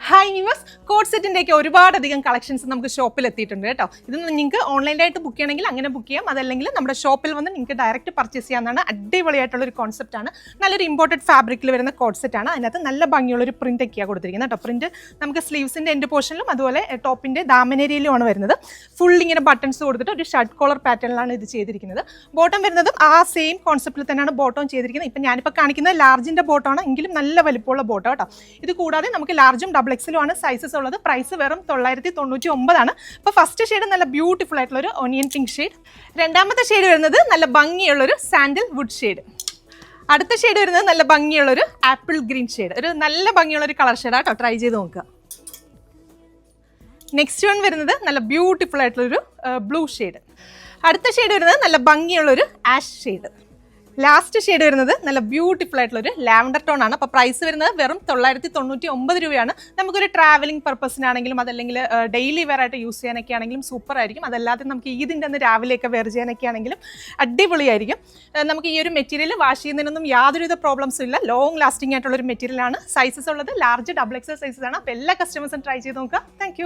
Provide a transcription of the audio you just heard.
Hi news code സെറ്റിൻ്റെയൊക്കെ ഒരുപാടധികം collections നമുക്ക് ഷോപ്പിൽ എത്തിയിട്ടുണ്ട് കേട്ടോ. ഇത് നിങ്ങൾക്ക് ഓൺലൈനായിട്ട് ബുക്ക് ചെയ്യണമെങ്കിൽ അങ്ങനെ ബുക്ക് ചെയ്യാം, അതല്ലെങ്കിൽ നമ്മുടെ ഷോപ്പിൽ വന്ന് നിങ്ങൾക്ക് ഡയറക്റ്റ് പർച്ചേസ് ചെയ്യാവുന്നതാണ്. അടിപൊളിയായിട്ടുള്ളൊരു കോൺസെപ്റ്റാണ്. നല്ലൊരു ഇമ്പോർട്ടഡ് ഫാബ്രിക്കിൽ വരുന്ന കോഡ് സെറ്റാണ്. അതിനകത്ത് നല്ല ഭംഗിയുള്ളൊരു പ്രിൻ്റ് ഒക്കെയാണ് കൊടുത്തിരിക്കുന്നത് കേട്ടോ. പ്രിൻറ്റ് നമുക്ക് സ്ലീവ്സിൻ്റെ എൻഡ് പോർഷനിലും അതുപോലെ ടോപ്പിൻ്റെ ദാമനേരിയയിലുമാണ് വരുന്നത്. ഫുൾ ഇങ്ങനെ ബട്ടൺസ് കൊടുത്തിട്ട് ഒരു ഷർട്ട് കോളർ പാറ്റേണിലാണ് ഇത് ചെയ്തിരിക്കുന്നത്. ബോട്ടം വരുന്നതും ആ സെയിം കോൺസെപ്റ്റിൽ തന്നെയാണ് ബോട്ടം ചെയ്തിരിക്കുന്നത്. ഇപ്പം ഞാനിപ്പോൾ കാണിക്കുന്നത് ലാർജിൻ്റെ ബോട്ടമാണ്, എങ്കിലും നല്ല വലിപ്പമുള്ള ബോട്ടം കേട്ടോ. ഇത് കൂടാതെ നമുക്ക് ലാർജും ഡബിൾ എക്സലുമാണ് സൈസസ് ഉള്ളത്. പ്രൈസ് വെറും 999. അപ്പോൾ ഫസ്റ്റ് ഷെയ്ഡ് നല്ല ബ്യൂട്ടിഫുൾ ആയിട്ടുള്ളൊരു ഒനിയൻ പിങ്ക് ഷെയ്ഡ്. രണ്ടാമത്തെ ഷെയ്ഡ് വരുന്നത് നല്ല ഭംഗിയുള്ളൊരു സാൻഡൽ വുഡ് ഷെയ്ഡ്. അടുത്ത ഷെയ്ഡ് വരുന്നത് നല്ല ഭംഗിയുള്ളൊരു ആപ്പിൾ ഗ്രീൻ ഷെയ്ഡ്. ഒരു നല്ല ഭംഗിയുള്ളൊരു കളർ ഷെയ്ഡാണ് കേട്ടോ, ട്രൈ ചെയ്ത് നോക്കുക. നെക്സ്റ്റ് വൺ വരുന്നത് നല്ല ബ്യൂട്ടിഫുൾ ആയിട്ടുള്ളൊരു ബ്ലൂ ഷെയ്ഡ്. അടുത്ത ഷെയ്ഡ് വരുന്നത് നല്ല ഭംഗിയുള്ളൊരു ആഷ് ഷെയ്ഡ്. ലാസ്റ്റ് ഷെയ്ഡ് വരുന്നത് നല്ല ബ്യൂട്ടിഫുൾ ആയിട്ടുള്ളൊരു ലാവൻഡർ ടോൺ ആണ്. അപ്പോൾ പ്രൈസ് വരുന്നത് വെറും 999 രൂപയാണ്. നമുക്കൊരു ട്രാവലിംഗ് പർപ്പസിനാണെങ്കിലും അതല്ലെങ്കിൽ ഡെയിലി വെയർ ആയിട്ട് യൂസ് ചെയ്യാനൊക്കെ ആണെങ്കിലും സൂപ്പർ ആയിരിക്കും. അതല്ലാതെ നമുക്ക് ഈദിൻ്റെ അന്ന് രാവിലെയൊക്കെ വെയർ ചെയ്യാനൊക്കെ ആണെങ്കിലും അടിപൊളിയായിരിക്കും. നമുക്ക് ഈ ഒരു മെറ്റീരിയൽ വാഷ് ചെയ്യുന്നതിനൊന്നും യാതൊരുവിധ പ്രോബ്ലംസും ഇല്ല. ലോങ് ലാസ്റ്റിംഗ് ആയിട്ടുള്ളൊരു മെറ്റീരിയലാണ്. സൈസസ് ഉള്ളത് ലാർജ് ഡബിൾ എക്സൽ സൈസസ് ആണ്. അപ്പോൾ എല്ലാ കസ്റ്റമേഴ്സും ട്രൈ ചെയ്ത് നോക്കുക. താങ്ക്